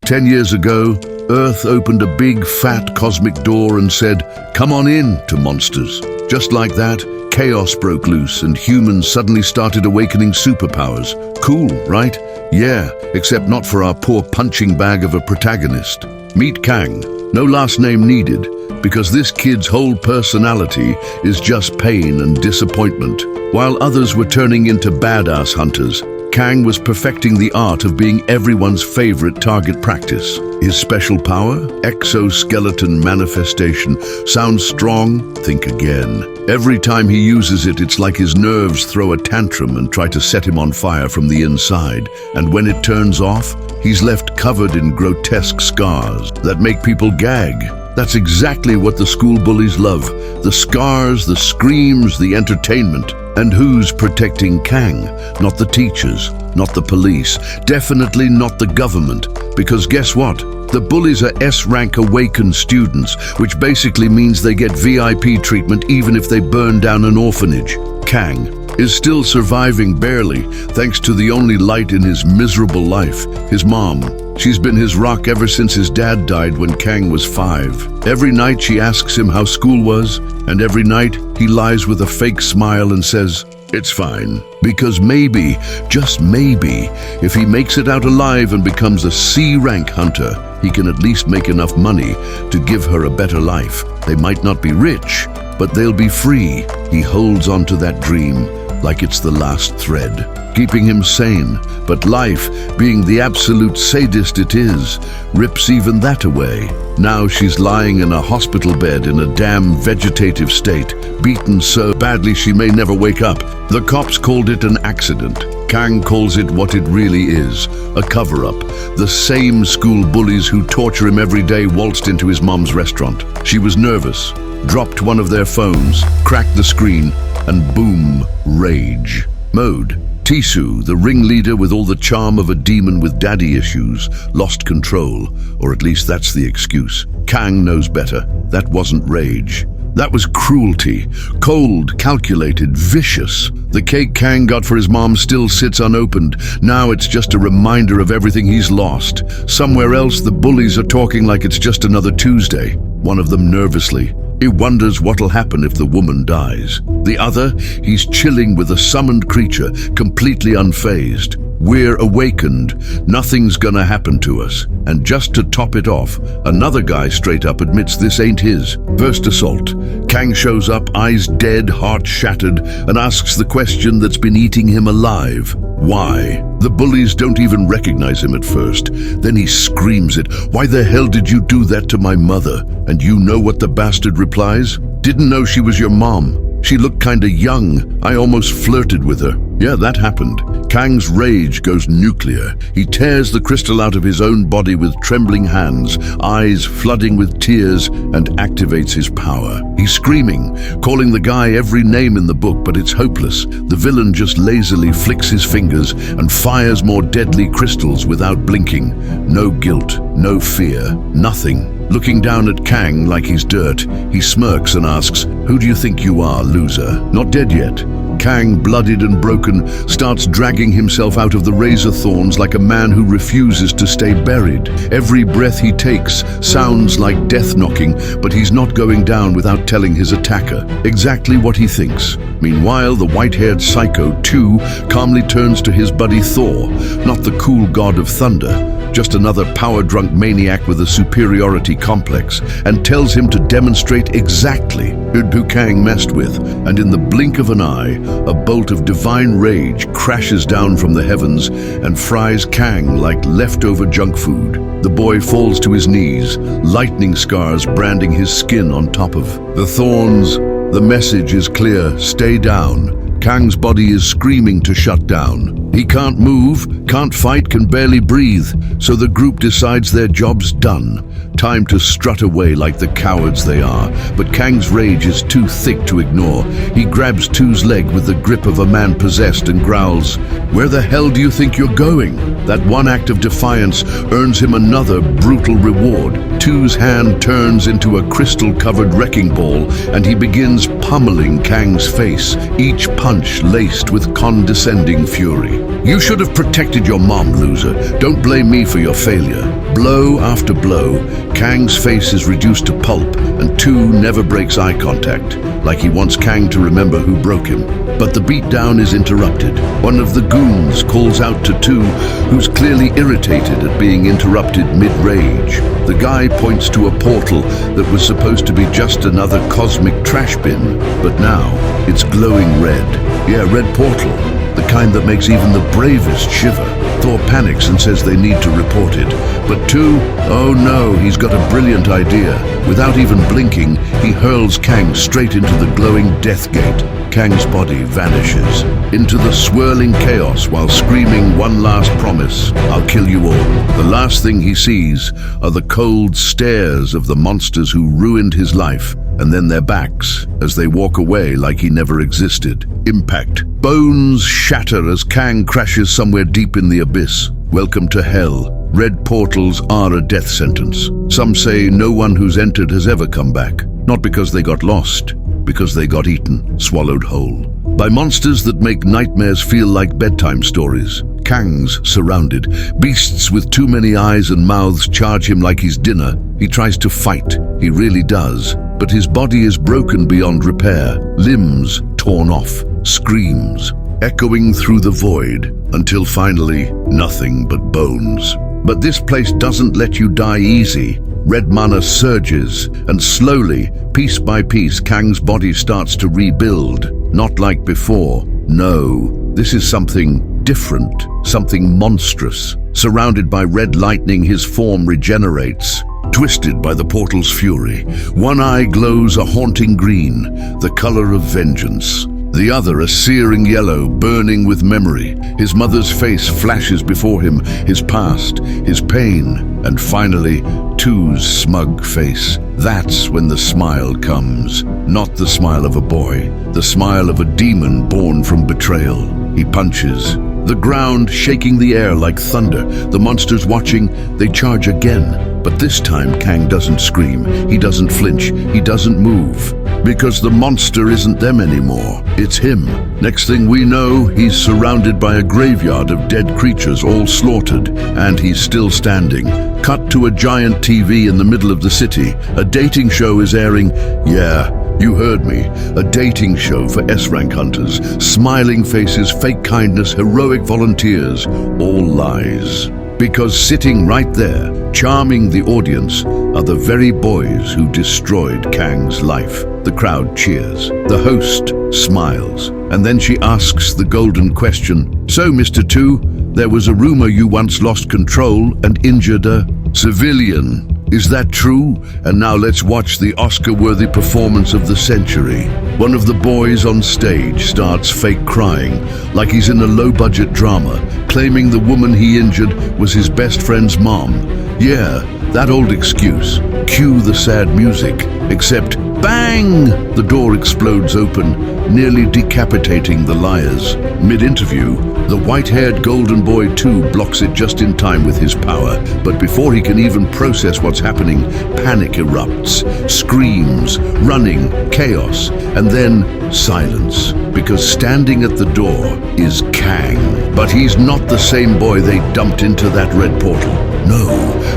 10 years ago, Earth opened a big, fat cosmic door and said, "Come on in," to monsters. Just like that, chaos broke loose and humans suddenly started awakening superpowers. Cool, right? Yeah, except not for our poor punching bag of a protagonist. Meet Kang. No last name needed, because this kid's whole personality is just pain and disappointment. While others were turning into badass hunters, Kang was perfecting the art of being everyone's favorite target practice. His special power? Exoskeleton manifestation. Sounds strong? Think again. Every time he uses it, it's like his nerves throw a tantrum and try to set him on fire from the inside. And when it turns off, he's left covered in grotesque scars that make people gag. That's exactly what the school bullies love. The scars, the screams, the entertainment. And who's protecting Kang? Not the teachers, not the police, definitely not the government. Because guess what? The bullies are S-rank awakened students, which basically means they get VIP treatment even if they burn down an orphanage. Kang is still surviving barely, thanks to the only light in his miserable life, his mom. She's been his rock ever since his dad died when Kang was 5. Every night she asks him how school was, and every night he lies with a fake smile and says, "It's fine." Because maybe, just maybe, if he makes it out alive and becomes a C-rank hunter, he can at least make enough money to give her a better life. They might not be rich, but they'll be free. He holds on to that dream like it's the last thread, keeping him sane. But life, being the absolute sadist it is, rips even that away. Now she's lying in a hospital bed in a damn vegetative state, beaten so badly she may never wake up. The cops called it an accident. Kang calls it what it really is, a cover-up. The same school bullies who torture him every day waltzed into his mom's restaurant. She was nervous, dropped one of their phones, cracked the screen, and boom, rage. Mode. Tisu, the ringleader with all the charm of a demon with daddy issues, lost control, or at least that's the excuse. Kang knows better. That wasn't rage. That was cruelty. Cold, calculated, vicious. The cake Kang got for his mom still sits unopened. Now it's just a reminder of everything he's lost. Somewhere else, the bullies are talking like it's just another Tuesday. One of them nervously. He wonders what'll happen if the woman dies. The other, he's chilling with a summoned creature, completely unfazed. We're awakened. Nothing's gonna happen to us. And just to top it off, another guy straight up admits this ain't his. First assault. Kang shows up, eyes dead, heart shattered, and asks the question that's been eating him alive. Why? The bullies don't even recognize him at first. Then he screams it. "Why the hell did you do that to my mother?" And you know what the bastard replies? "Didn't know she was your mom. She looked kinda young. I almost flirted with her." Yeah, that happened. Kang's rage goes nuclear. He tears the crystal out of his own body with trembling hands, eyes flooding with tears, and activates his power. He's screaming, calling the guy every name in the book, but it's hopeless. The villain just lazily flicks his fingers and fires more deadly crystals without blinking. No guilt, no fear, nothing. Looking down at Kang like he's dirt, he smirks and asks, "Who do you think you are, loser? Not dead yet?" Kang, bloodied and broken, starts dragging himself out of the razor thorns like a man who refuses to stay buried. Every breath he takes sounds like death knocking, but he's not going down without telling his attacker exactly what he thinks. Meanwhile, the white-haired psycho, too, calmly turns to his buddy Thor, not the cool god of thunder, just another power-drunk maniac with a superiority complex, and tells him to demonstrate exactly who Kang messed with. And in the blink of an eye, a bolt of divine rage crashes down from the heavens and fries Kang like leftover junk food. The boy falls to his knees, lightning scars branding his skin on top of the thorns. The message is clear: stay down. Kang's body is screaming to shut down. He can't move, can't fight, can barely breathe, so the group decides their job's done. Time to strut away like the cowards they are, but Kang's rage is too thick to ignore. He grabs Tu's leg with the grip of a man possessed and growls, "Where the hell do you think you're going?" That one act of defiance earns him another brutal reward. Two's hand turns into a crystal-covered wrecking ball and he begins pummeling Kang's face, each punch laced with condescending fury. "You should have protected your mom, loser. Don't blame me for your failure." Blow after blow, Kang's face is reduced to pulp and Two never breaks eye contact, like he wants Kang to remember who broke him. But the beatdown is interrupted. One of the goons calls out to Two, who's clearly irritated at being interrupted mid-rage. The guy points to a portal that was supposed to be just another cosmic trash bin, but now it's glowing red. Yeah, red portal, the kind that makes even the bravest shiver. Thor panics and says they need to report it. But Two, oh no, he's got a brilliant idea. Without even blinking, he hurls Kang straight into the glowing death gate. Kang's body vanishes into the swirling chaos while screaming one last promise: "I'll kill you all." The last thing he sees are the cold stares of the monsters who ruined his life, and then their backs as they walk away like he never existed. Impact. Bones shatter as Kang crashes somewhere deep in the abyss. Welcome to hell. Red portals are a death sentence. Some say no one who's entered has ever come back. Not because they got lost, because they got eaten, swallowed whole, by monsters that make nightmares feel like bedtime stories. Kang's surrounded. Beasts with too many eyes and mouths charge him like he's dinner. He tries to fight. He really does. But his body is broken beyond repair. Limbs torn off. Screams echoing through the void until finally nothing but bones. But this place doesn't let you die easy. Red mana surges, and slowly, piece by piece, Kang's body starts to rebuild. Not like before. No, this is something different, something monstrous. Surrounded by red lightning, his form regenerates. Twisted by the portal's fury, one eye glows a haunting green, the color of vengeance. The other a searing yellow, burning with memory. His mother's face flashes before him, his past, his pain, and finally, Two's smug face. That's when the smile comes. Not the smile of a boy, the smile of a demon born from betrayal. He punches, the ground shaking the air like thunder. The monsters watching, they charge again. But this time Kang doesn't scream, he doesn't flinch, he doesn't move. Because the monster isn't them anymore, it's him. Next thing we know, he's surrounded by a graveyard of dead creatures all slaughtered, and he's still standing. Cut to a giant TV in the middle of the city. A dating show is airing. Yeah, you heard me. A dating show for S-rank hunters. Smiling faces, fake kindness, heroic volunteers. All lies. Because sitting right there, charming the audience, are the very boys who destroyed Kang's life. The crowd cheers. The host smiles. And then she asks the golden question. "So, Mr. Two, there was a rumor you once lost control and injured a civilian. Is that true?" And now let's watch the Oscar-worthy performance of the century. One of the boys on stage starts fake crying, like he's in a low-budget drama, claiming the woman he injured was his best friend's mom. Yeah, that old excuse. Cue the sad music. Except, bang! The door explodes open, nearly decapitating the liars. Mid-interview, the white-haired golden boy Two blocks it just in time with his power. But before he can even process what's happening, panic erupts. Screams, running, chaos, and then silence. Because standing at the door is Kang. But he's not the same boy they dumped into that red portal. No,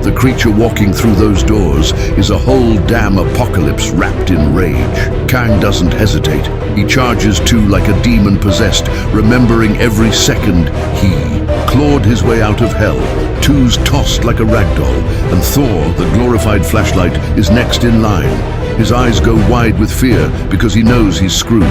the creature walking through those doors is a whole damn apocalypse wrapped in rage. Kang doesn't hesitate. He charges Two like a demon possessed, remembering every second he clawed his way out of hell. Two's tossed like a ragdoll, and Thor, the glorified flashlight, is next in line. His eyes go wide with fear because he knows he's screwed.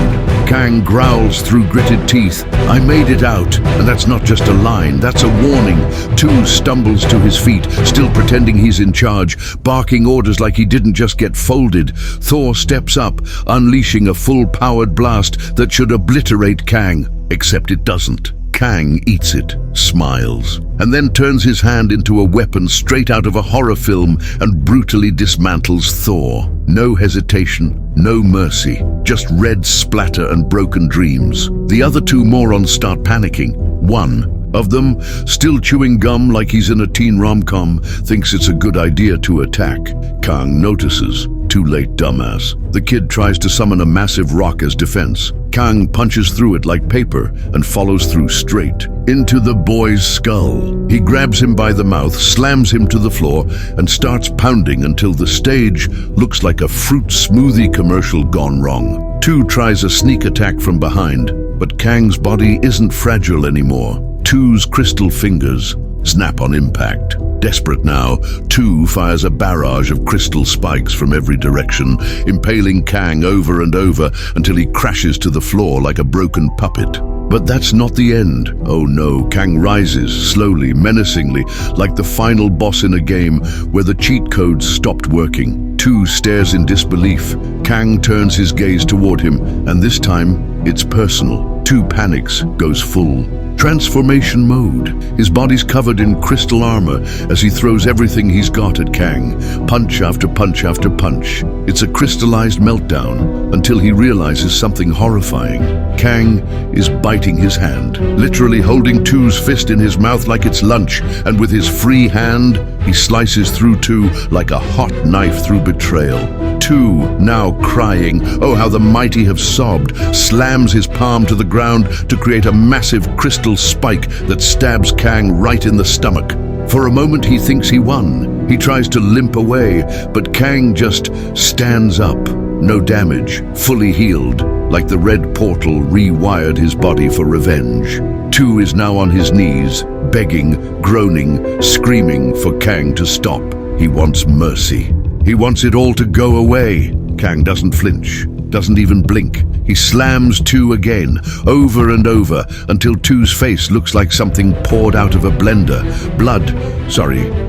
Kang growls through gritted teeth. "I made it out." And that's not just a line, that's a warning. Two stumbles to his feet, still pretending he's in charge, barking orders like he didn't just get folded. Thor steps up, unleashing a full-powered blast that should obliterate Kang, except it doesn't. Kang eats it, smiles, and then turns his hand into a weapon straight out of a horror film and brutally dismantles Thor. No hesitation, no mercy, just red splatter and broken dreams. The other two morons start panicking. One, of them, still chewing gum like he's in a teen rom-com, thinks it's a good idea to attack. Kang notices. Too late, dumbass. The kid tries to summon a massive rock as defense. Kang punches through it like paper and follows through straight into the boy's skull. He grabs him by the mouth, slams him to the floor, and starts pounding until the stage looks like a fruit smoothie commercial gone wrong. 2 tries a sneak attack from behind, but Kang's body isn't fragile anymore. 2's crystal fingers snap on impact. Desperate now, 2 fires a barrage of crystal spikes from every direction, impaling Kang over and over until he crashes to the floor like a broken puppet. But that's not the end. Oh no, Kang rises, slowly, menacingly, like the final boss in a game where the cheat codes stopped working. 2 stares in disbelief. Kang turns his gaze toward him, and this time, it's personal. 2 panics, goes full transformation mode. His body's covered in crystal armor as he throws everything he's got at Kang, punch after punch after punch. It's a crystallized meltdown until he realizes something horrifying. Kang is biting his hand, literally holding 2's fist in his mouth like it's lunch, and with his free hand, he slices through 2 like a hot knife through betrayal. 2, now crying, oh how the mighty have sobbed, slams his palm to the ground to create a massive crystal spike that stabs Kang right in the stomach. For a moment he thinks he won. He tries to limp away, but Kang just stands up. No damage, fully healed, like the red portal rewired his body for revenge. 2 is now on his knees, begging, groaning, screaming for Kang to stop. He wants mercy. He wants it all to go away. Kang doesn't flinch, doesn't even blink. He slams 2 again, over and over, until 2's face looks like something poured out of a blender.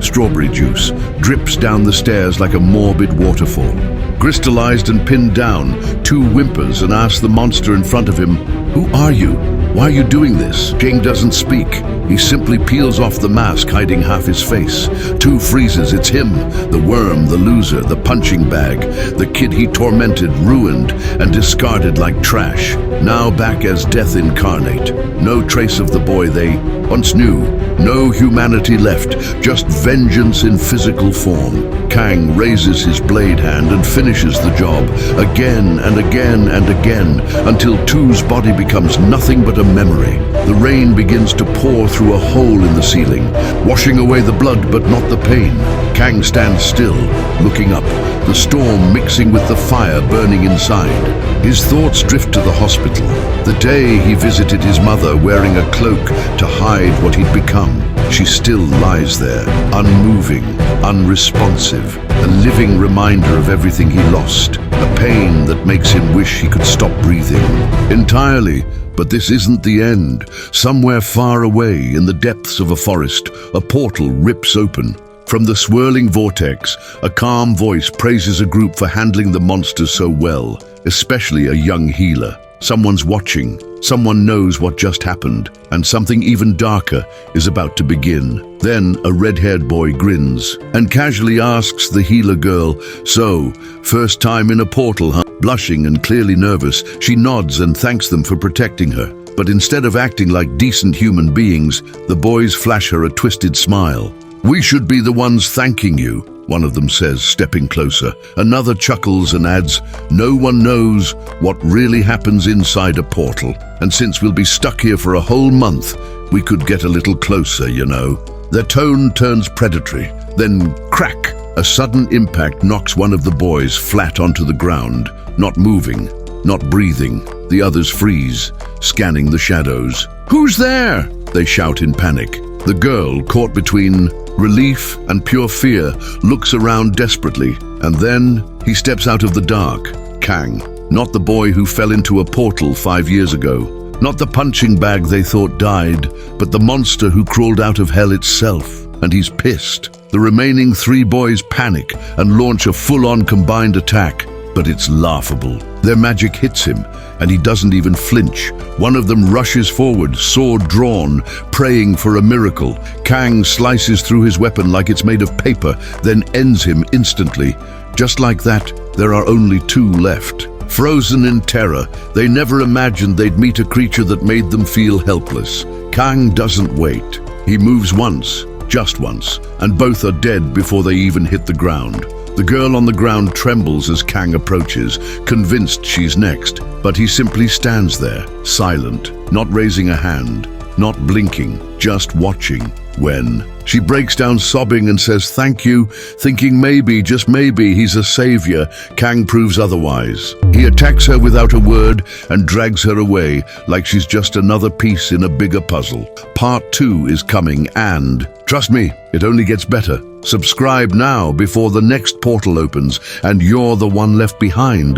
Strawberry juice, drips down the stairs like a morbid waterfall. Crystallized and pinned down, 2 whimpers and asks the monster in front of him, "Who are you? Why are you doing this?" King doesn't speak. He simply peels off the mask hiding half his face. 2 freezes. It's him, the worm, the loser, the punching bag, the kid he tormented, ruined, and discarded like trash. Now back as death incarnate. No trace of the boy they once knew. No humanity left, just vengeance in physical form. Kang raises his blade hand and finishes the job, again and again and again, until 2's body becomes nothing but a memory. The rain begins to pour through a hole in the ceiling, washing away the blood but not the pain. Kang stands still, looking up, the storm mixing with the fire burning inside. His thoughts drift to the hospital, the day he visited his mother wearing a cloak to hide what he'd become. She still lies there, unmoving, unresponsive, a living reminder of everything he lost, a pain that makes him wish he could stop breathing entirely. But this isn't the end. Somewhere far away in the depths of a forest, a portal rips open. From the swirling vortex, a calm voice praises a group for handling the monsters so well, especially a young healer. Someone's watching, someone knows what just happened, and something even darker is about to begin. Then a red-haired boy grins and casually asks the healer girl, "So, first time in a portal, huh?" Blushing and clearly nervous, she nods and thanks them for protecting her. But instead of acting like decent human beings, the boys flash her a twisted smile. "We should be the ones thanking you," one of them says, stepping closer. Another chuckles and adds, "No one knows what really happens inside a portal. And since we'll be stuck here for a whole month, we could get a little closer, you know." Their tone turns predatory. Then, crack! A sudden impact knocks one of the boys flat onto the ground, not moving, not breathing. The others freeze, scanning the shadows. "Who's there?" they shout in panic. The girl, caught between relief and pure fear, looks around desperately, and then he steps out of the dark. Kang, not the boy who fell into a portal 5 years ago, not the punching bag they thought died, but the monster who crawled out of hell itself. And he's pissed. The remaining 3 boys panic and launch a full-on combined attack, but it's laughable. Their magic hits him, and he doesn't even flinch. One of them rushes forward, sword drawn, praying for a miracle. Kang slices through his weapon like it's made of paper, then ends him instantly. Just like that, there are only 2 left. Frozen in terror, they never imagined they'd meet a creature that made them feel helpless. Kang doesn't wait. He moves once, just once, and both are dead before they even hit the ground. The girl on the ground trembles as Kang approaches, convinced she's next, but he simply stands there, silent, not raising a hand, not blinking, just watching. When she breaks down sobbing and says thank you, thinking maybe, just maybe, he's a savior, Kang proves otherwise. He attacks her without a word and drags her away like she's just another piece in a bigger puzzle. Part 2 is coming and, trust me, it only gets better. Subscribe now before the next portal opens and you're the one left behind.